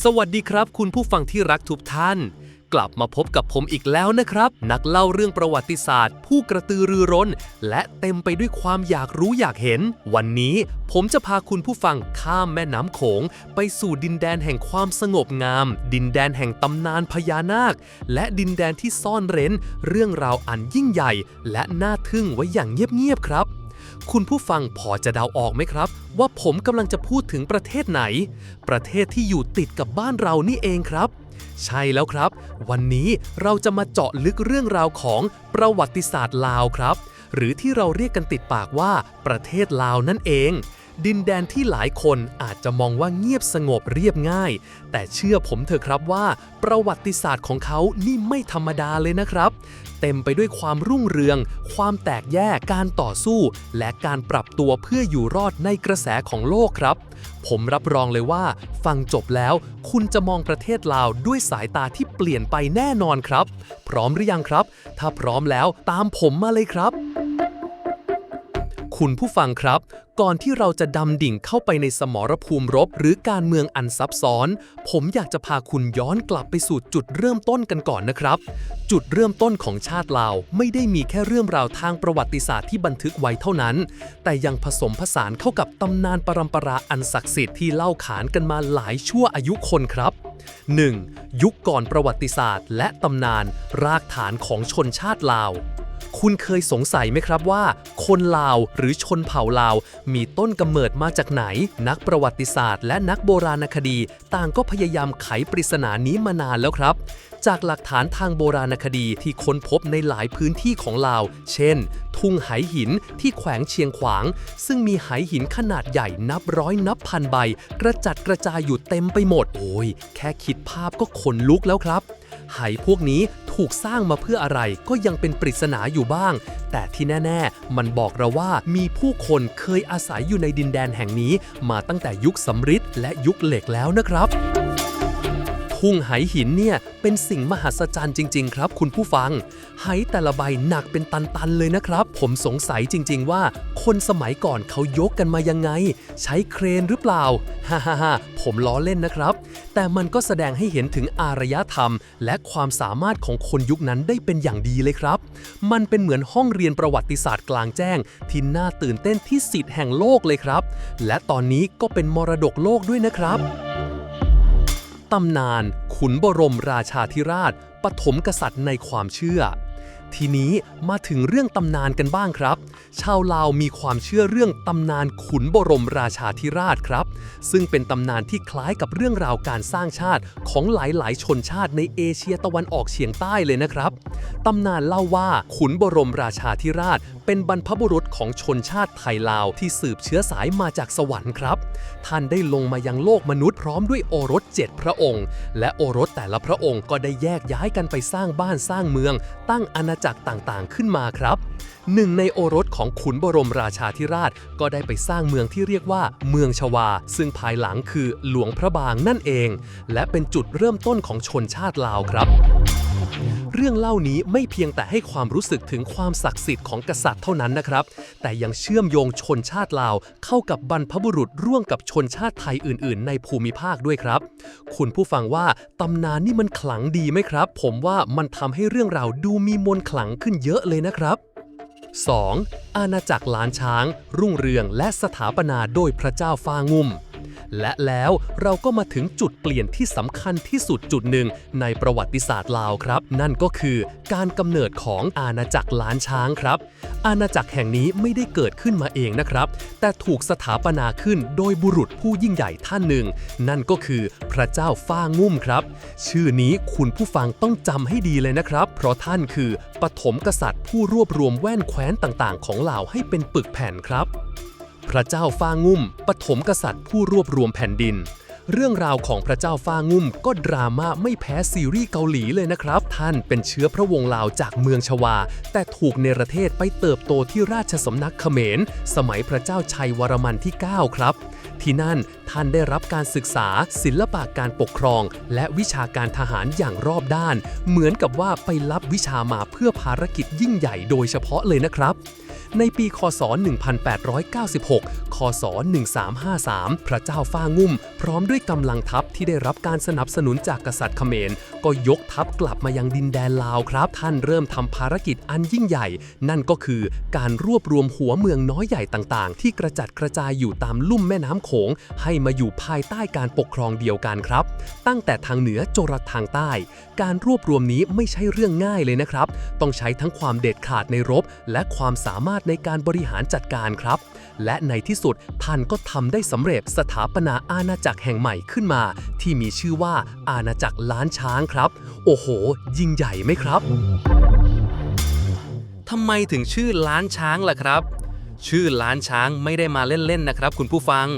สวัสดีครับคุณผู้ฟังที่รักทุกท่านกลับมาพบกับผมอีกแล้วนะครับนักเล่าเรื่องประวัติศาสตร์ผู้กระตือรือร้นและเต็มไปด้วยความอยากรู้อยากเห็นวันนี้ผมจะพาคุณผู้ฟังข้ามแม่น้ำโขงไปสู่ดินแดนแห่งความสงบงามดินแดนแห่งตำนานพญานาคและดินแดนที่ซ่อนเร้นเรื่องราวอันยิ่งใหญ่และน่าทึ่งไว้อย่างเงียบๆครับคุณผู้ฟังพอจะเดาออกไหมครับว่าผมกำลังจะพูดถึงประเทศไหนประเทศที่อยู่ติดกับบ้านเรานี่เองครับใช่แล้วครับวันนี้เราจะมาเจาะลึกเรื่องราวของประวัติศาสตร์ลาวครับหรือที่เราเรียกกันติดปากว่าประเทศลาวนั่นเองดินแดนที่หลายคนอาจจะมองว่าเงียบสงบเรียบง่ายแต่เชื่อผมเถอะครับว่าประวัติศาสตร์ของเขานี่ไม่ธรรมดาเลยนะครับเต็มไปด้วยความรุ่งเรืองความแตกแยกการต่อสู้และการปรับตัวเพื่ออยู่รอดในกระแสของโลกครับผมรับรองเลยว่าฟังจบแล้วคุณจะมองประเทศลาวด้วยสายตาที่เปลี่ยนไปแน่นอนครับพร้อมหรือยังครับถ้าพร้อมแล้วตามผมมาเลยครับคุณผู้ฟังครับก่อนที่เราจะดำดิ่งเข้าไปในสมรภูมิรบหรือการเมืองอันซับซ้อนผมอยากจะพาคุณย้อนกลับไปสู่จุดเริ่มต้นกันก่อนนะครับจุดเริ่มต้นของชาติลาวไม่ได้มีแค่เรื่องราวทางประวัติศาสตร์ที่บันทึกไว้เท่านั้นแต่ยังผสมผสานเข้ากับตำนานปรัมปราอันศักดิ์สิทธิ์ที่เล่าขานกันมาหลายชั่วอายุคนครับ 1. ยุคก่อนประวัติศาสตร์และตำนานรากฐานของชนชาติลาวคุณเคยสงสัยไหมครับว่าคนลาวหรือชนเผ่าลาวมีต้นกำเนิดมาจากไหนนักประวัติศาสตร์และนักโบราณคดีต่างก็พยายามไขปริศนานี้มานานแล้วครับจากหลักฐานทางโบราณคดีที่ค้นพบในหลายพื้นที่ของลาวเช่นทุ่งไหหินที่แขวงเชียงขวางซึ่งมีไหหินขนาดใหญ่นับร้อยนับพันใบกระจัดกระจายอยู่เต็มไปหมดโอ้ยแค่คิดภาพก็ขนลุกแล้วครับไหพวกนี้ถูกสร้างมาเพื่ออะไรก็ยังเป็นปริศนาอยู่บ้างแต่ที่แน่ๆมันบอกเราว่ามีผู้คนเคยอาศัยอยู่ในดินแดนแห่งนี้มาตั้งแต่ยุคสำริดและยุคเหล็กแล้วนะครับทุ่งไหหินเนี่ยเป็นสิ่งมหัศจรรย์จริงๆครับคุณผู้ฟังไหแต่ละใบหนักเป็นตันๆเลยนะครับผมสงสัยจริงๆว่าคนสมัยก่อนเขายกกันมายังไงใช้เครนหรือเปล่าฮ่าๆผมล้อเล่นนะครับแต่มันก็แสดงให้เห็นถึงอารยธรรมและความสามารถของคนยุคนั้นได้เป็นอย่างดีเลยครับมันเป็นเหมือนห้องเรียนประวัติศาสตร์กลางแจ้งที่น่าตื่นเต้นที่สุดแห่งโลกเลยครับและตอนนี้ก็เป็นมรดกโลกด้วยนะครับตำนานขุนบรมราชาธิราชปฐมกษัตริย์ในความเชื่อทีนี้มาถึงเรื่องตำนานกันบ้างครับชาวลาวมีความเชื่อเรื่องตำนานขุนบรมราชาธิราชครับซึ่งเป็นตำนานที่คล้ายกับเรื่องราวการสร้างชาติของหลายๆชนชาติในเอเชียตะวันออกเฉียงใต้เลยนะครับตำนานเล่าว่าขุนบรมราชาธิราชเป็นบรรพบุรุษของชนชาติไทยลาวที่สืบเชื้อสายมาจากสวรรค์ครับท่านได้ลงมายังโลกมนุษย์พร้อมด้วยโอรส7พระองค์และโอรสแต่ละพระองค์ก็ได้แยกย้ายกันไปสร้างบ้านสร้างเมืองตั้งอาณาจักรต่างๆขึ้นมาครับหนึ่งในโอรสของขุนบรมราชาธิราชก็ได้ไปสร้างเมืองที่เรียกว่าเมืองชวาซึ่งภายหลังคือหลวงพระบางนั่นเองและเป็นจุดเริ่มต้นของชนชาติลาวครับเรื่องเล่านี้ไม่เพียงแต่ให้ความรู้สึกถึงความศักดิ์สิทธิ์ของกษัตริย์เท่านั้นนะครับแต่ยังเชื่อมโยงชนชาติลาวเข้ากับบรรพบุรุษร่วมกับชนชาติไทยอื่นๆในภูมิภาคด้วยครับคุณผู้ฟังว่าตำนานนี่มันขลังดีไหมครับผมว่ามันทำให้เรื่องราวดูมีมนต์ขลังขึ้นเยอะเลยนะครับ 2. อาณาจักรล้านช้างรุ่งเรืองและสถาปนาโดยพระเจ้าฟ้างุ่มและแล้วเราก็มาถึงจุดเปลี่ยนที่สำคัญที่สุดจุดหนึ่งในประวัติศาสตร์ลาวครับนั่นก็คือการกำเนิดของอาณาจักรล้านช้างครับอาณาจักรแห่งนี้ไม่ได้เกิดขึ้นมาเองนะครับแต่ถูกสถาปนาขึ้นโดยบุรุษผู้ยิ่งใหญ่ท่านหนึ่งนั่นก็คือพระเจ้าฟ้างุ่มครับชื่อนี้คุณผู้ฟังต้องจำให้ดีเลยนะครับเพราะท่านคือปฐมกษัตริย์ผู้รวบรวมแว่นแคว้นต่างๆของลาวให้เป็นปึกแผ่นครับพระเจ้าฟ้างุ่มปฐมกษัตริย์ผู้รวบรวมแผ่นดินเรื่องราวของพระเจ้าฟ้างุ่มก็ดราม่าไม่แพ้ซีรีส์เกาหลีเลยนะครับท่านเป็นเชื้อพระวงศ์ลาวจากเมืองชวาแต่ถูกเนรเทศไปเติบโตที่ราชสำนักเขมรสมัยพระเจ้าชัยวรมันที่9ครับที่นั่นท่านได้รับการศึกษาศิลปะการปกครองและวิชาการทหารอย่างรอบด้านเหมือนกับว่าไปรับวิชามาเพื่อภารกิจยิ่งใหญ่โดยเฉพาะเลยนะครับ ในปีคศ 1896 คศ 1353 พระเจ้าฟ้างุ่มพร้อมด้วยกำลังทัพที่ได้รับการสนับสนุนจากกษัตริย์เขมรก็ยกทัพกลับมายังดินแดนลาวครับท่านเริ่มทำภารกิจอันยิ่งใหญ่นั่นก็คือการรวบรวมหัวเมืองน้อยใหญ่ต่างๆที่กระจัดกระจายอยู่ตามลุ่มแม่น้ำโขงให้มาอยู่ภายใต้การปกครองเดียวกันครับตั้งแต่ทางเหนือจรดทางใต้การรวบรวมนี้ไม่ใช่เรื่องง่ายเลยนะครับต้องใช้ทั้งความเด็ดขาดในรบและความสามารถในการบริหารจัดการครับและในที่สุดท่านก็ทำได้สำเร็จสถาปนาอาณาจักรแห่งใหม่ขึ้นมาที่มีชื่อว่าอาณาจักรล้านช้างครับโอ้โหยิ่งใหญ่ไหมครับทำไมถึงชื่อล้านช้างล่ะครับชื่อล้านช้างไม่ได้มาเล่นๆนะครับคุณผู้ฟัง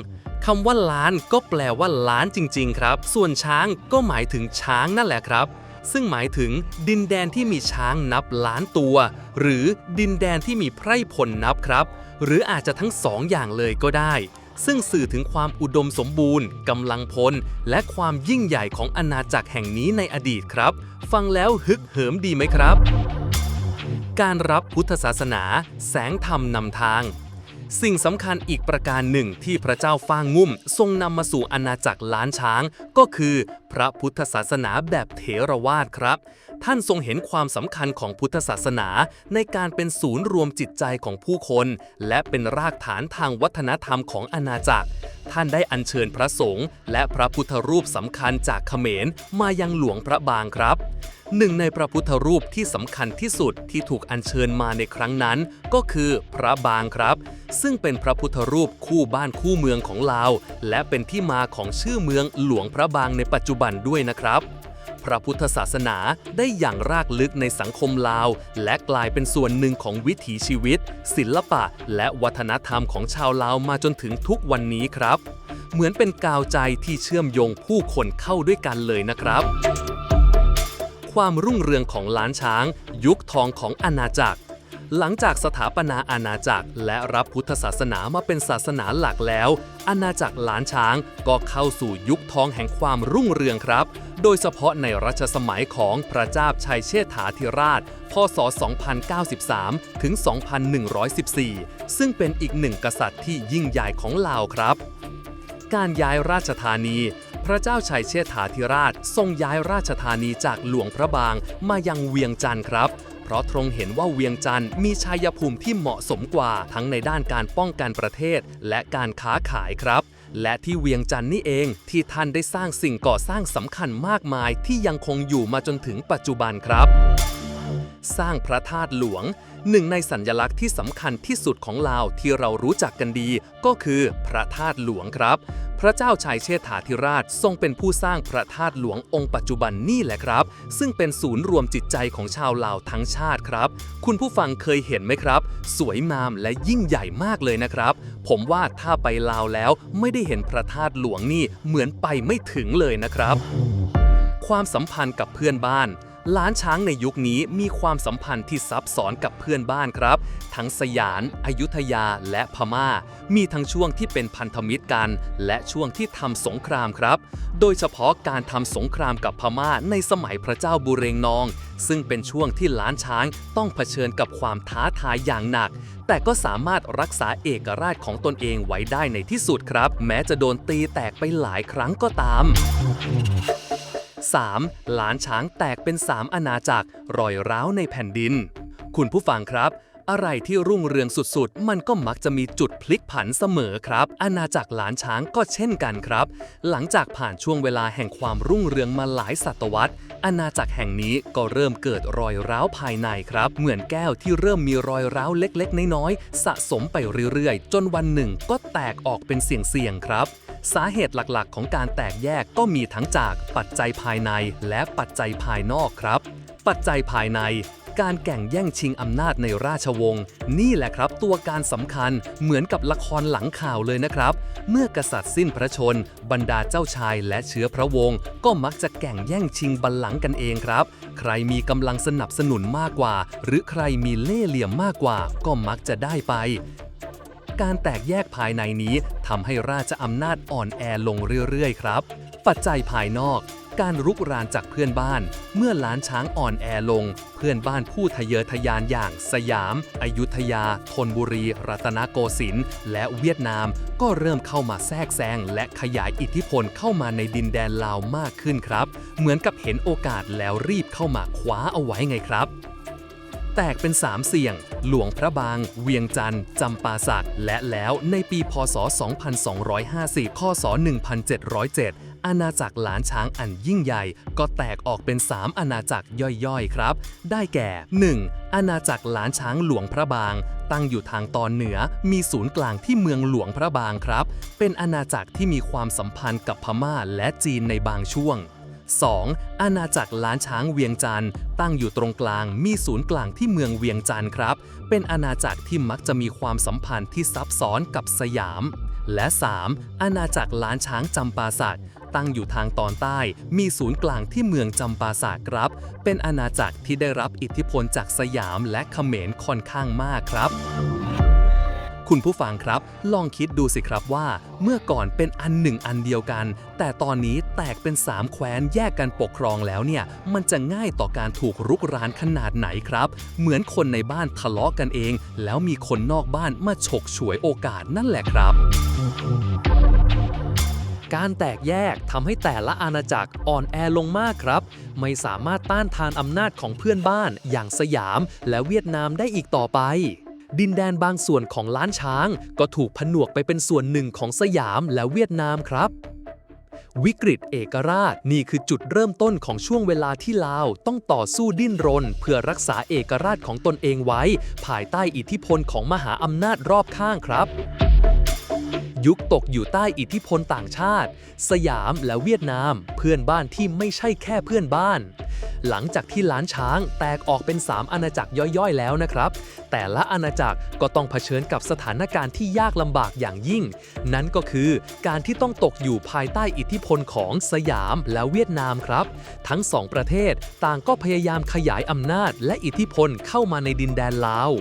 คำว่าล้านก็แปลว่าล้านจริงๆครับส่วนช้างก็หมายถึงช้างนั่นแหละครับซึ่งหมายถึงดินแดนที่มีช้างนับล้านตัวหรือดินแดนที่มีไพร่พลนับครับหรืออาจจะทั้งสองอย่างเลยก็ได้ซึ่งสื่อถึงความอุดมสมบูรณ์กำลังพลและความยิ่งใหญ่ของอาณาจักรแห่งนี้ในอดีตครับฟังแล้วฮึกเหิมดีไหมครับการรับพุทธศาสนาแสงธรรมนำทางสิ่งสำคัญอีกประการหนึ่งที่พระเจ้าฟ้างุ่มทรงนำมาสู่อาณาจักรล้านช้างก็คือพระพุทธศาสนาแบบเถรวาทครับท่านทรงเห็นความสำคัญของพุทธศาสนาในการเป็นศูนย์รวมจิตใจของผู้คนและเป็นรากฐานทางวัฒนธรรมของอาณาจักรท่านได้อัญเชิญพระสงฆ์และพระพุทธรูปสำคัญจากเขมรมายังหลวงพระบางครับหนึ่งในพระพุทธรูปที่สำคัญที่สุดที่ถูกอัญเชิญมาในครั้งนั้นก็คือพระบางครับซึ่งเป็นพระพุทธรูปคู่บ้านคู่เมืองของลาวและเป็นที่มาของชื่อเมืองหลวงพระบางในปัจจุบันด้วยนะครับพระพุทธศาสนาได้อย่างรากลึกในสังคมลาวและกลายเป็นส่วนหนึ่งของวิถีชีวิตศิลปะและวัฒนธรรมของชาวลาวมาจนถึงทุกวันนี้ครับเหมือนเป็นกาวใจที่เชื่อมโยงผู้คนเข้าด้วยกันเลยนะครับความรุ่งเรืองของล้านช้างยุคทองของอาณาจักรหลังจากสถาปนาอาณาจักรและรับพุทธศาสนามาเป็นศาสนาหลักแล้วอาณาจักรล้านช้างก็เข้าสู่ยุคทองแห่งความรุ่งเรืองครับโดยเฉพาะในรัชสมัยของพระเจ้าชัยเชษฐาธิราชพ.ศ. 2093 ถึง 2114 ซึ่งเป็นอีกหนึ่งกษัตริย์ที่ยิ่งใหญ่ของลาวครับการย้ายราชธานีพระเจ้าชัยเชษฐาธิราชทรงย้ายราชธานีจากหลวงพระบางมายังเวียงจันทร์ครับเพราะทรงเห็นว่าเวียงจันทร์มีชัยภูมิที่เหมาะสมกว่าทั้งในด้านการป้องกันประเทศและการค้าขายครับและที่เวียงจันทร์นี่เองที่ท่านได้สร้างสิ่งก่อสร้างสำคัญมากมายที่ยังคงอยู่มาจนถึงปัจจุบันครับสร้างพระธาตุหลวงหนึ่งในสัญลักษณ์ที่สำคัญที่สุดของลาวที่เรารู้จักกันดีก็คือพระธาตุหลวงครับพระเจ้าชัยเชษฐาธิราชทรงเป็นผู้สร้างพระธาตุหลวงองค์ปัจจุบันนี่แหละครับซึ่งเป็นศูนย์รวมจิตใจของชาวลาวทั้งชาติครับคุณผู้ฟังเคยเห็นไหมครับสวยงามและยิ่งใหญ่มากเลยนะครับผมว่าถ้าไปลาวแล้วไม่ได้เห็นพระธาตุหลวงนี่เหมือนไปไม่ถึงเลยนะครับความสัมพันธ์กับเพื่อนบ้านล้านช้างในยุคนี้มีความสัมพันธ์ที่ซับซ้อนกับเพื่อนบ้านครับทั้งสยามอยุธยาและพม่ามีทั้งช่วงที่เป็นพันธมิตรกันและช่วงที่ทำสงครามครับโดยเฉพาะการทำสงครามกับพม่าในสมัยพระเจ้าบุเรงนองซึ่งเป็นช่วงที่ล้านช้างต้องเผชิญกับความท้าทายอย่างหนักแต่ก็สามารถรักษาเอกราชของตนเองไว้ได้ในที่สุดครับแม้จะโดนตีแตกไปหลายครั้งก็ตาม3. ล้านช้างแตกเป็น3อาณาจักรรอยร้าวในแผ่นดินคุณผู้ฟังครับอะไรที่รุ่งเรืองสุดๆมันก็มักจะมีจุดพลิกผันเสมอครับอาณาจักรล้านช้างก็เช่นกันครับหลังจากผ่านช่วงเวลาแห่งความรุ่งเรืองมาหลายศตวรรษอาณาจักรแห่งนี้ก็เริ่มเกิดรอยร้าวภายในครับเหมือนแก้วที่เริ่มมีรอยร้าวเล็กๆน้อยๆสะสมไปเรื่อยๆจนวันหนึ่งก็แตกออกเป็นเสี่ยงๆครับสาเหตุหลักๆของการแตกแยกก็มีทั้งจากปัจจัยภายในและปัจจัยภายนอกครับปัจจัยภายในการแข่งแย่งชิงอำนาจในราชวงศ์นี่แหละครับตัวการสำคัญเหมือนกับละครหลังข่าวเลยนะครับเมื่อกษัตริย์สิ้นพระชนม์บรรดาเจ้าชายและเชื้อพระวงศ์ก็มักจะแข่งแย่งชิงบัลลังก์กันเองครับใครมีกำลังสนับสนุนมากกว่าหรือใครมีเล่ห์เหลี่ยมมากกว่าก็มักจะได้ไปการแตกแยกภายในนี้ทำให้ราชอำนาจอ่อนแอลงเรื่อยๆครับปัจจัยภายนอก การรุกรานจากเพื่อนบ้านเมื่อล้านช้างอ่อนแอลงเพื่อนบ้านผู้ทะเยอทะยานอย่างสยามอยุธยาธนบุรีรัตนโกสินทร์และเวียดนามก็เริ่มเข้ามาแทรกแซงและขยายอิทธิพลเข้ามาในดินแดนลาวมากขึ้นครับเหมือนกับเห็นโอกาสแล้วรีบเข้ามาคว้าเอาไว้ไงครับแตกเป็น3เสี่ยงหลวงพระบางเวียงจันทร์จำปาสักและแล้วในปีพศ 2250 คศ 1707 อาณาจักรล้านช้างอันยิ่งใหญ่ก็แตกออกเป็น3อาณาจักรย่อยๆครับได้แก่ 1. อาณาจักรล้านช้างหลวงพระบางตั้งอยู่ทางตอนเหนือมีศูนย์กลางที่เมืองหลวงพระบางครับเป็นอาณาจักรที่มีความสัมพันธ์กับพม่าและจีนในบางช่วง 2. อาณาจักรล้านช้างเวียงจันทร์ตั้งอยู่ตรงกลางมีศูนย์กลางที่เมืองเวียงจันทร์ครับเป็นอาณาจักรที่มักจะมีความสัมพันธ์ที่ซับซ้อนกับสยามและ 3. อาณาจักรล้านช้างจำปาสักตั้งอยู่ทางตอนใต้มีศูนย์กลางที่เมืองจำปาสักครับเป็นอาณาจักรที่ได้รับอิทธิพลจากสยามและเขมรค่อนข้างมากครับคุณผู้ฟังครับลองคิดดูสิครับว่าเมื่อก่อนเป็นอันหนึ่งอันเดียวกันแต่ตอนนี้แตกเป็น3แคว้นแยกกันปกครองแล้วเนี่ยมันจะง่ายต่อการถูกรุกรานขนาดไหนครับเหมือนคนในบ้านทะเลาะกันเองแล้วมีคนนอกบ้านมาฉกฉวยโอกาสนั่นแหละครับ การแตกแยกทำให้แต่ละอาณาจักรอ่อนแอลงมากครับไม่สามารถต้านทานอำนาจของเพื่อนบ้านอย่างสยามและเวียดนามได้อีกต่อไปดินแดนบางส่วนของล้านช้างก็ถูกผนวกไปเป็นส่วนหนึ่งของสยามและเวียดนามครับวิกฤตเอกราชนี่คือจุดเริ่มต้นของช่วงเวลาที่ลาวต้องต่อสู้ดิ้นรนเพื่อรักษาเอกราชของตนเองไว้ภายใต้อิทธิพลของมหาอำนาจรอบข้างครับยุคตกอยู่ใต้อิทธิพลต่างชาติสยามและเวียดนามเพื่อนบ้านที่ไม่ใช่แค่เพื่อนบ้านหลังจากที่ล้านช้างแตกออกเป็น3อาณาจักรย่อยๆแล้วนะครับแต่ละอาณาจักรก็ต้องเผชิญกับสถานการณ์ที่ยากลำบากอย่างยิ่งนั่นก็คือการที่ต้องตกอยู่ภายใต้อิทธิพลของสยามและเวียดนามครับทั้ง2ประเทศต่างก็พยายามขยายอำนาจและอิทธิพลเข้ามาในดินแดนลาว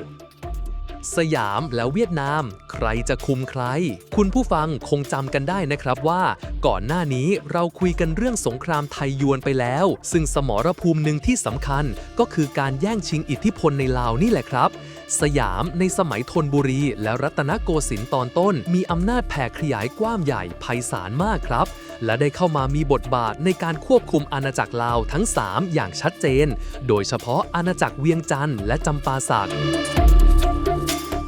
สยามและเวียดนามใครจะคุมใครคุณผู้ฟังคงจำกันได้นะครับว่าก่อนหน้านี้เราคุยกันเรื่องสงครามไทยยวนไปแล้วซึ่งสมรภูมิหนึ่งที่สำคัญก็คือการแย่งชิงอิทธิพลในลาวนี่แหละครับสยามในสมัยธนบุรีและรัตนโกสินทร์ตอนต้นมีอำนาจแผ่ขยายกว้างใหญ่ไพศาลมากครับและได้เข้ามามีบทบาทในการควบคุมอาณาจักรลาวทั้ง3อย่างชัดเจนโดยเฉพาะอาณาจักรเวียงจันทร์และจำปาสัก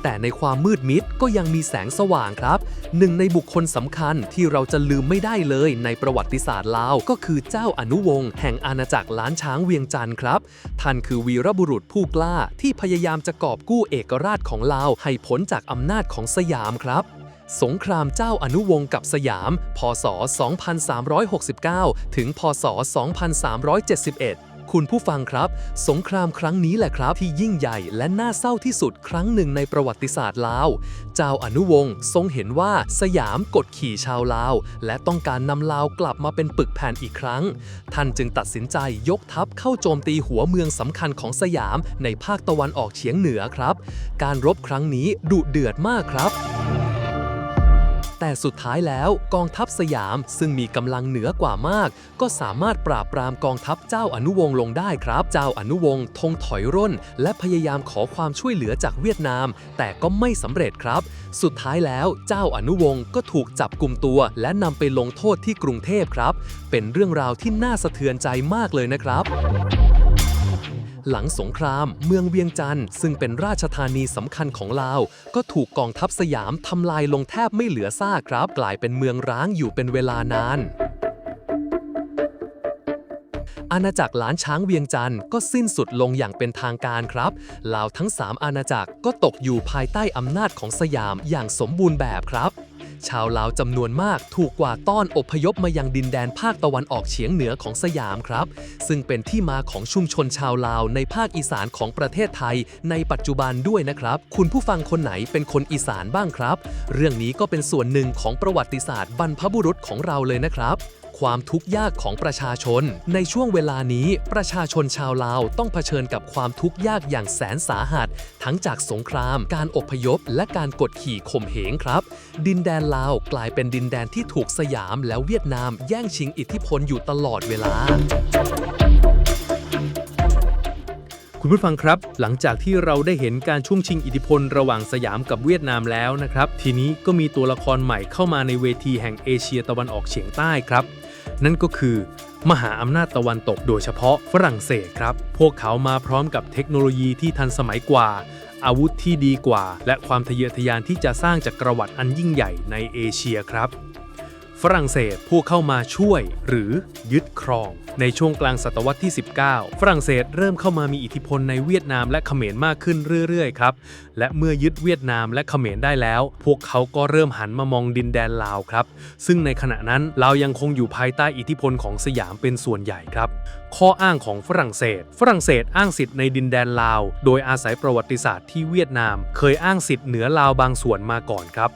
แต่ในความมืดมิดก็ยังมีแสงสว่างครับหนึ่งในบุคคลสำคัญที่เราจะลืมไม่ได้เลยในประวัติศาสตร์ลาวก็คือเจ้าอนุวงศ์แห่งอาณาจักรล้านช้างเวียงจันทร์ครับท่านคือวีรบุรุษผู้กล้าที่พยายามจะกอบกู้เอกราชของลาวให้พ้นจากอำนาจของสยามครับสงครามเจ้าอนุวงศ์กับสยาม พ.ศ. 2369 ถึง พ.ศ. 2371คุณผู้ฟังครับสงครามครั้งนี้แหละครับที่ยิ่งใหญ่และน่าเศร้าที่สุดครั้งหนึ่งในประวัติศาสตร์ลาวเจ้าอนุวงศ์ทรงเห็นว่าสยามกดขี่ชาวลาวและต้องการนำลาวกลับมาเป็นปึกแผ่นอีกครั้งท่านจึงตัดสินใจยกทัพเข้าโจมตีหัวเมืองสำคัญของสยามในภาคตะวันออกเฉียงเหนือครับการรบครั้งนี้ดุเดือดมากครับแต่สุดท้ายแล้วกองทัพสยามซึ่งมีกำลังเหนือกว่ามากก็สามารถปราบปรามกองทัพเจ้าอนุวงศ์ลงได้ครับเจ้าอนุวงศ์ทงถอยร่นและพยายามขอความช่วยเหลือจากเวียดนามแต่ก็ไม่สำเร็จครับสุดท้ายแล้วเจ้าอนุวงศ์ก็ถูกจับกุมตัวและนำไปลงโทษที่กรุงเทพครับเป็นเรื่องราวที่น่าสะเทือนใจมากเลยนะครับหลังสงครามเมืองเวียงจันทร์ซึ่งเป็นราชธานีสำคัญของลาวก็ถูกกองทัพสยามทำลายลงแทบไม่เหลือซากครับกลายเป็นเมืองร้างอยู่เป็นเวลานานอาณาจักรล้านช้างเวียงจันทร์ก็สิ้นสุดลงอย่างเป็นทางการครับลาวทั้ง3อาณาจักรก็ตกอยู่ภายใต้อำนาจของสยามอย่างสมบูรณ์แบบครับชาวลาวจำนวนมากถูกกวาดต้อนอพยพมายังดินแดนภาคตะวันออกเฉียงเหนือของสยามครับซึ่งเป็นที่มาของชุมชนชาวลาวในภาคอีสานของประเทศไทยในปัจจุบันด้วยนะครับคุณผู้ฟังคนไหนเป็นคนอีสานบ้างครับเรื่องนี้ก็เป็นส่วนหนึ่งของประวัติศาสตร์บรรพบุรุษของเราเลยนะครับ ความทุกข์ยากของประชาชนในช่วงเวลานี้ประชาชนชาวลาวต้องเผชิญกับความทุกข์ยากอย่างแสนสาหัสทั้งจากสงครามการอพยพและการกดขี่ข่มเหงครับดินแดนลาวกลายเป็นดินแดนที่ถูกสยามและเวียดนามแย่งชิงอิทธิพลอยู่ตลอดเวลาคุณผู้ฟังครับหลังจากที่เราได้เห็นการช่วงชิงอิทธิพลระหว่างสยามกับเวียดนามแล้วนะครับทีนี้ก็มีตัวละครใหม่เข้ามาในเวทีแห่งเอเชียตะวันออกเฉียงใต้ครับนั่นก็คือมหาอำนาจตะวันตกโดยเฉพาะฝรั่งเศสครับพวกเขามาพร้อมกับเทคโนโลยีที่ทันสมัยกว่าอาวุธที่ดีกว่าและความทะเยอทะยานที่จะสร้างจักรวรรดิอันยิ่งใหญ่ในเอเชียครับฝรั่งเศสผู้เข้ามาช่วยหรือยึดครองในช่วงกลางศตวรรษที่ 19 ฝรั่งเศสเริ่มเข้ามามีอิทธิพลในเวียดนามและเขมรมากขึ้นเรื่อยๆครับและเมื่อยึดเวียดนามและเขมรได้แล้วพวกเขาก็เริ่มหันมามองดินแดนลาวครับซึ่งในขณะนั้นลาวยังคงอยู่ภายใต้อิทธิพลของสยามเป็นส่วนใหญ่ครับข้ออ้างของฝรั่งเศสอ้างสิทธิ์ในดินแดนลาวโดยอาศัยประวัติศาสตร์ที่เวียดนามเคยอ้างสิทธิ์เหนือลาวบางส่วนมาก่อนครับ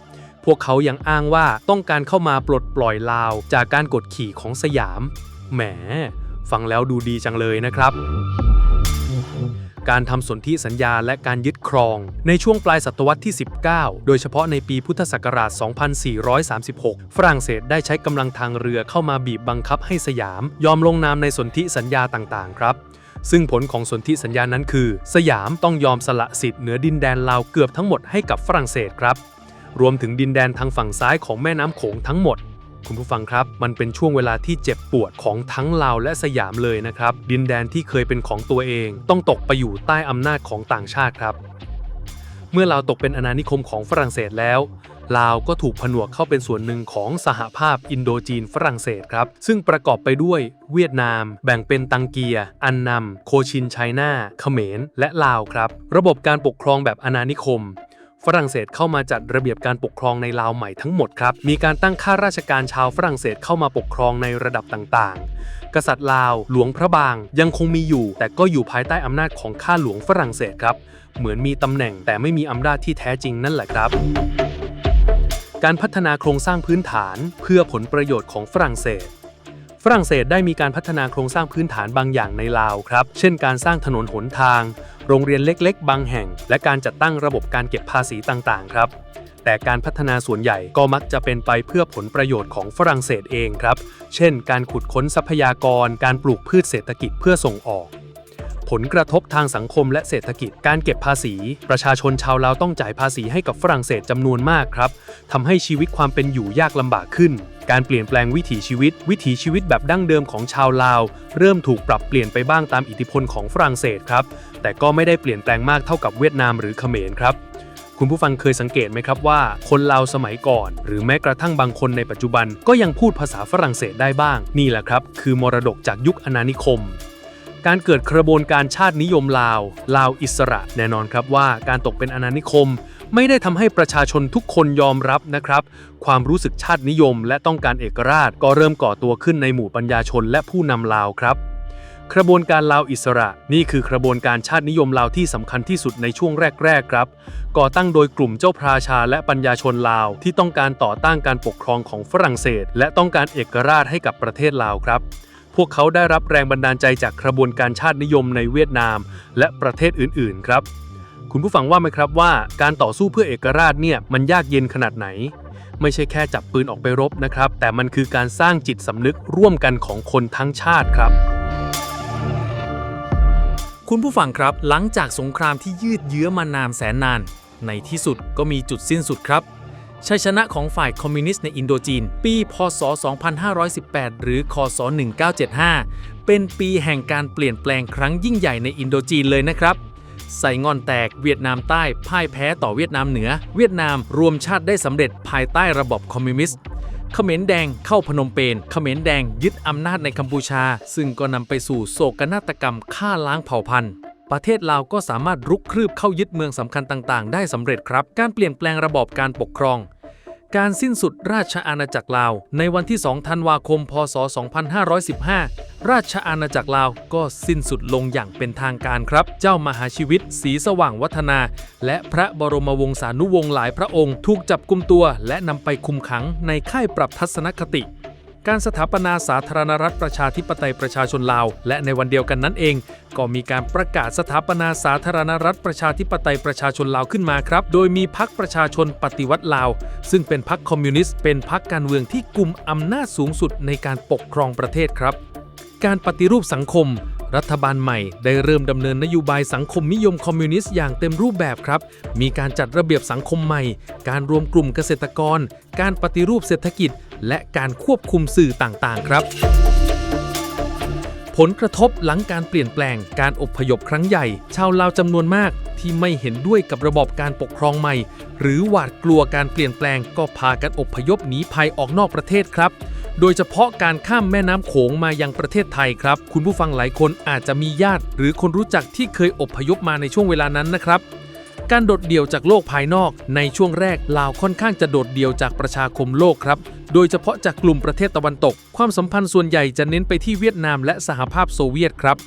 พวกเขายังอ้างว่าต้องการเข้ามาปลดปล่อยลาวจากการกดขี่ของสยามแหมฟังแล้วดูดีจังเลยนะครับการทำสนธิสัญญาและการยึดครองในช่วงปลายศตวรรษที่ 19 โดยเฉพาะในปีพุทธศักราช 2436 ฝรั่งเศสได้ใช้กำลังทางเรือเข้ามาบีบบังคับให้สยามยอมลงนามในสนธิสัญญาต่างๆครับซึ่งผลของสนธิสัญญานั้นคือสยามต้องยอมสละสิทธิ์เหนือดินแดนลาวเกือบทั้งหมดให้กับฝรั่งเศสครับรวมถึงดินแดนทางฝั่งซ้ายของแม่น้ำโขงทั้งหมดคุณผู้ฟังครับมันเป็นช่วงเวลาที่เจ็บปวดของทั้งลาวและสยามเลยนะครับดินแดนที่เคยเป็นของตัวเองต้องตกไปอยู่ใต้อำนาจของต่างชาติครับเมื่อลาวตกเป็นอาณานิคมของฝรั่งเศสแล้วลาวก็ถูกผนวกเข้าเป็นส่วนหนึ่งของสหภาพอินโดจีนฝรั่งเศสครับซึ่งประกอบไปด้วยเวียดนามแบ่งเป็นตังเกียอันนำโคชินไชน่าเขมรและลาวครับระบบการปกครองแบบอาณานิคมฝรั่งเศสเข้ามาจัดระเบียบการปกครองในลาวใหม่ทั้งหมดครับมีการตั้งข้าราชการชาวฝรั่งเศสเข้ามาปกครองในระดับต่างๆกษัตริย์ลาวหลวงพระบางยังคงมีอยู่แต่ก็อยู่ภายใต้อำนาจของข้าหลวงฝรั่งเศสครับเหมือนมีตำแหน่งแต่ไม่มีอำนาจที่แท้จริงนั่นแหละครับการพัฒนาโครงสร้างพื้นฐานเพื่อผลประโยชน์ของฝรั่งเศสได้มีการพัฒนาโครงสร้างพื้นฐานบางอย่างในลาวครับเช่นการสร้างถนนหนทางโรงเรียนเล็กๆบางแห่งและการจัดตั้งระบบการเก็บภาษีต่างๆครับแต่การพัฒนาส่วนใหญ่ก็มักจะเป็นไปเพื่อผลประโยชน์ของฝรั่งเศสเองครับเช่นการขุดค้นทรัพยากรการปลูกพืชเศรษฐกิจเพื่อส่งออกผลกระทบทางสังคมและเศรษฐกิจการเก็บภาษีประชาชนชาวลาวต้องจ่ายภาษีให้กับฝรั่งเศสจำนวนมากครับทำให้ชีวิตความเป็นอยู่ยากลำบากขึ้นการเปลี่ยนแปลงวิถีชีวิตแบบดั้งเดิมของชาวลาวเริ่มถูกปรับเปลี่ยนไปบ้างตามอิทธิพลของฝรั่งเศสครับแต่ก็ไม่ได้เปลี่ยนแปลงมากเท่ากับเวียดนามหรือเขมรครับคุณผู้ฟังเคยสังเกตไหมครับว่าคนลาวสมัยก่อนหรือแม้กระทั่งบางคนในปัจจุบันก็ยังพูดภาษาฝรั่งเศสได้บ้างนี่แหละครับคือมรดกจากยุคอาณานิคมการเกิดกระบวนการชาตินิยมลาวอิสระแน่นอนครับว่าการตกเป็นอาณานิคมไม่ได้ทำให้ประชาชนทุกคนยอมรับนะครับความรู้สึกชาตินิยมและต้องการเอกราชก็เริ่มก่อตัวขึ้นในหมู่ปัญญาชนและผู้นำลาวครับกระบวนการลาวอิสระนี่คือกระบวนการชาตินิยมลาวที่สำคัญที่สุดในช่วงแรกๆครับก่อตั้งโดยกลุ่มเจ้าพระชาและปัญญาชนลาวที่ต้องการต่อต้านการปกครองของฝรั่งเศสและต้องการเอกราชให้กับประเทศลาวครับพวกเขาได้รับแรงบันดาลใจจากกระบวนการชาตินิยมในเวียดนามและประเทศอื่นๆครับคุณผู้ฟังว่าไหมครับว่าการต่อสู้เพื่อเอกราชเนี่ยมันยากเย็นขนาดไหนไม่ใช่แค่จับปืนออกไปรบนะครับแต่มันคือการสร้างจิตสำนึกร่วมกันของคนทั้งชาติครับคุณผู้ฟังครับหลังจากสงครามที่ยืดเยื้อมานานแสนนานในที่สุดก็มีจุดสิ้นสุดครับชัยชนะของฝ่ายคอมมิวนิสต์ในอินโดจีนปีพ.ศ. 2518 หรือค.ศ. 1975เป็นปีแห่งการเปลี่ยนแปลงครั้งยิ่งใหญ่ในอินโดจีนเลยนะครับไซงอนแตกเวียดนามใต้พ่ายแพ้ต่อเวียดนามเหนือเวียดนามรวมชาติได้สำเร็จภายใต้ระบบคอมมิวนิสต์เขมรแดงเข้าพนมเปญเขมรแดงยึดอำนาจในกัมพูชาซึ่งก็นำไปสู่โศกนาฏกรรมฆ่าล้างเผ่าพันธุ์ประเทศลาวก็สามารถรุกคืบเข้ายึดเมืองสำคัญต่างๆได้สำเร็จครับการเปลี่ยนแปลงระบอบการปกครองการสิ้นสุดราชอาณาจักรลาวในวันที่ 2 ธันวาคม พ.ศ. 2515 ราชอาณาจักรลาวก็สิ้นสุดลงอย่างเป็นทางการครับเจ้ามหาชีวิตศรีสว่างวัฒนาและพระบรมวงศานุวงศ์หลายพระองค์ถูกจับกุมตัวและนำไปคุมขังในค่ายปรับทัศนคติ การสถาปนาสาธารณรัฐประชาธิปไตยประชาชนลาวและในวันเดียวกันนั้นเองก็มีการประกาศสถาปนาสาธารณรัฐประชาธิปไตยประชาชนลาวขึ้นมาครับโดยมีพรรคประชาชนปฏิวัติลาวซึ่งเป็นพรรคคอมมิวนิสต์เป็นพรรคการเมืองที่กุมอำนาจสูงสุดในการปกครองประเทศครับการปฏิรูปสังคมรัฐบาลใหม่ได้เริ่มดำเนินนโยบายสังคมนิยมคอมมิวนิสต์อย่างเต็มรูปแบบครับมีการจัดระเบียบสังคมใหม่การรวมกลุ่มเกษตรกรการปฏิรูปเศรษฐกิจและการควบคุมสื่อต่างๆครับผลกระทบหลังการเปลี่ยนแปลงการอพยพครั้งใหญ่ชาวลาวจำนวนมากที่ไม่เห็นด้วยกับระบอบการปกครองใหม่หรือหวาดกลัวการเปลี่ยนแปลงก็พากันอพยพหนีภัยออกนอกประเทศครับโดยเฉพาะการข้ามแม่น้ำโขงมายังประเทศไทยครับคุณผู้ฟังหลายคนอาจจะมีญาติหรือคนรู้จักที่เคยอพยพมาในช่วงเวลานั้นนะครับการโดดเดี่ยวจากโลกภายนอกในช่วงแรกลาวค่อนข้างจะโดดเดี่ยวจากประชาคมโลกครับโดยเฉพาะจากกลุ่มประเทศตะวันตกความสัมพันธ์ส่วนใหญ่จะเน้นไปที่เวียดนามและสหภาพโซเวียตครับ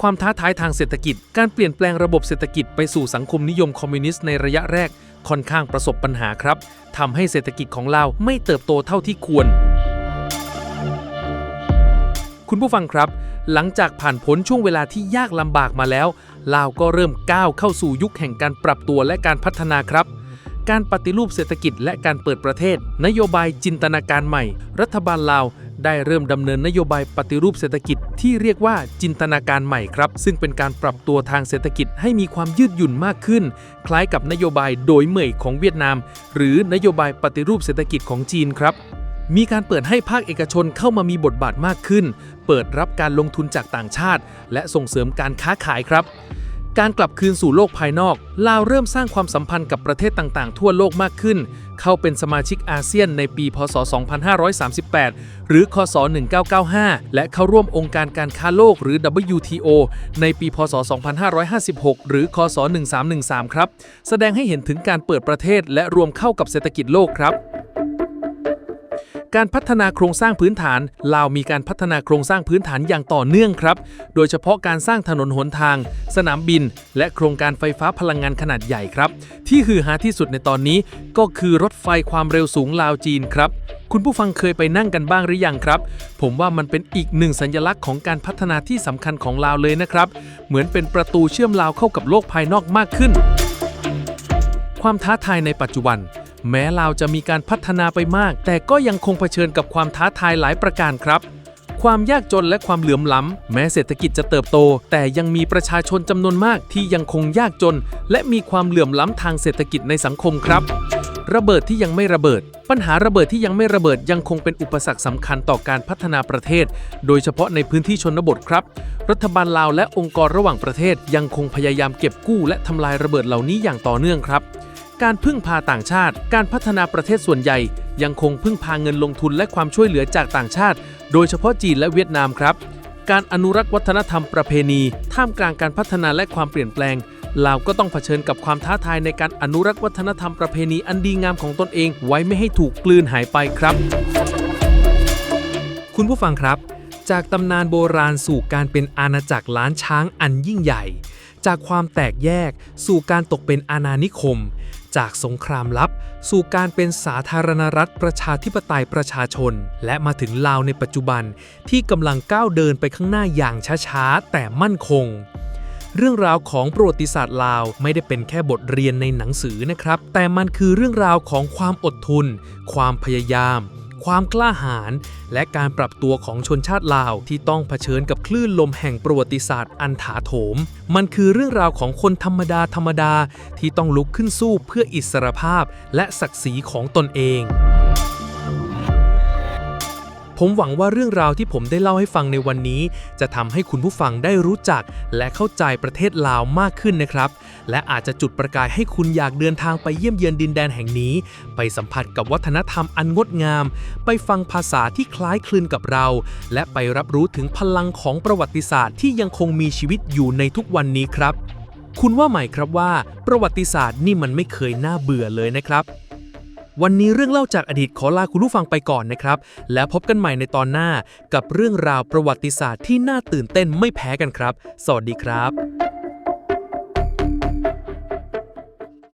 ความท้าทายทางเศรษฐกิจการเปลี่ยนแปลงระบบเศรษฐกิจไปสู่สังคมนิยมคอมมิวนิสต์ในระยะแรกค่อนข้างประสบปัญหาครับทำให้เศรษฐกิจของลาวไม่เติบโตเท่าที่ควรคุณผู้ฟังครับหลังจากผ่านพ้นช่วงเวลาที่ยากลำบากมาแล้วลาวก็เริ่มก้าวเข้าสู่ยุคแห่งการปรับตัวและการพัฒนาครับการปฏิรูปเศรษฐกิจและการเปิดประเทศนโยบายจินตนาการใหม่รัฐบาลลาวได้เริ่มดำเนินนโยบายปฏิรูปเศรษฐกิจที่เรียกว่าจินตนาการใหม่ครับซึ่งเป็นการปรับตัวทางเศรษฐกิจให้มีความยืดหยุ่นมากขึ้นคล้ายกับนโยบายโดยเหมยของเวียดนามหรือนโยบายปฏิรูปเศรษฐกิจของจีนครับมีการเปิดให้ภาคเอกชนเข้ามามีบทบาทมากขึ้นเปิดรับการลงทุนจากต่างชาติและส่งเสริมการค้าขายครับการกลับคืนสู่โลกภายนอกลาวเริ่มสร้างความสัมพันธ์กับประเทศต่างๆทั่วโลกมากขึ้นเข้าเป็นสมาชิกอาเซียนในปีพ.ศ. 2538 หรือค.ศ. 1995 และเข้าร่วมองค์การการค้าโลกหรือ WTO ในปีพ.ศ. 2556 หรือค.ศ. 1313 ครับแสดงให้เห็นถึงการเปิดประเทศและรวมเข้ากับเศรษฐกิจโลกครับการพัฒนาโครงสร้างพื้นฐานลาวมีการพัฒนาโครงสร้างพื้นฐานอย่างต่อเนื่องครับโดยเฉพาะการสร้างถนนหนทางสนามบินและโครงการไฟฟ้าพลังงานขนาดใหญ่ครับที่ฮือฮาที่สุดในตอนนี้ก็คือรถไฟความเร็วสูงลาวจีนครับคุณผู้ฟังเคยไปนั่งกันบ้างหรือยังครับผมว่ามันเป็นอีกหนึ่งสัญลักษณ์ของการพัฒนาที่สำคัญของลาวเลยนะครับเหมือนเป็นประตูเชื่อมลาวเข้ากับโลกภายนอกมากขึ้นความท้าทายในปัจจุบันแม้ลาวจะมีการพัฒนาไปมากแต่ก็ยังคงเผชิญกับความท้าทายหลายประการครับความยากจนและความเหลื่อมล้ำแม้เศรษฐกิจจะเติบโตแต่ยังมีประชาชนจำนวนมากที่ยังคงยากจนและมีความเหลื่อมล้ำทางเศรษฐกิจในสังคมครับระเบิดที่ยังไม่ระเบิดปัญหาระเบิดที่ยังไม่ระเบิดยังคงเป็นอุปสรรคสำคัญต่อการพัฒนาประเทศโดยเฉพาะในพื้นที่ชนบทครับรัฐบาลลาวและองค์กรระหว่างประเทศยังคงพยายามเก็บกู้และทำลายระเบิดเหล่านี้อย่างต่อเนื่องครับการพึ่งพาต่างชาติการพัฒนาประเทศส่วนใหญ่ยังคงพึ่งพาเงินลงทุนและความช่วยเหลือจากต่างชาติโดยเฉพาะจีนและเวียดนามครับการอนุรักษ์วัฒนธรรมประเพณีท่ามกลางการพัฒนาและความเปลี่ยนแปลงลาวก็ต้องเผชิญกับความท้าทายในการอนุรักษ์วัฒนธรรมประเพณีอันดีงามของตนเองไว้ไม่ให้ถูกกลืนหายไปครับคุณผู้ฟังครับจากตำนานโบราณสู่การเป็นอาณาจักรล้านช้างอันยิ่งใหญ่จากความแตกแยกสู่การตกเป็นอาณานิคมจากสงครามลับสู่การเป็นสาธารณรัฐประชาธิปไตยประชาชนและมาถึงลาวในปัจจุบันที่กำลังก้าวเดินไปข้างหน้าอย่างช้าๆแต่มั่นคงเรื่องราวของประวัติศาสตร์ลาวไม่ได้เป็นแค่บทเรียนในหนังสือนะครับแต่มันคือเรื่องราวของความอดทนความพยายามความกล้าหาญและการปรับตัวของชนชาติลาวที่ต้องเผชิญกับคลื่นลมแห่งประวัติศาสตร์อันถาโถมมันคือเรื่องราวของคนธรรมดาที่ต้องลุกขึ้นสู้เพื่ออิสรภาพและศักดิ์ศรีของตนเองผมหวังว่าเรื่องราวที่ผมได้เล่าให้ฟังในวันนี้จะทำให้คุณผู้ฟังได้รู้จักและเข้าใจประเทศลาวมากขึ้นนะครับและอาจจะจุดประกายให้คุณอยากเดินทางไปเยี่ยมเยือนดินแดนแห่งนี้ไปสัมผัสกับวัฒนธรรมอันงดงามไปฟังภาษาที่คล้ายคลึงกับเราและไปรับรู้ถึงพลังของประวัติศาสตร์ที่ยังคงมีชีวิตอยู่ในทุกวันนี้ครับคุณว่าไหมครับว่าประวัติศาสตร์นี่มันไม่เคยน่าเบื่อเลยนะครับวันนี้เรื่องเล่าจากอดีตขอลาคุณผู้ฟังไปก่อนนะครับแล้วพบกันใหม่ในตอนหน้ากับเรื่องราวประวัติศาสตร์ที่น่าตื่นเต้นไม่แพ้กันครับสวัสดีครับ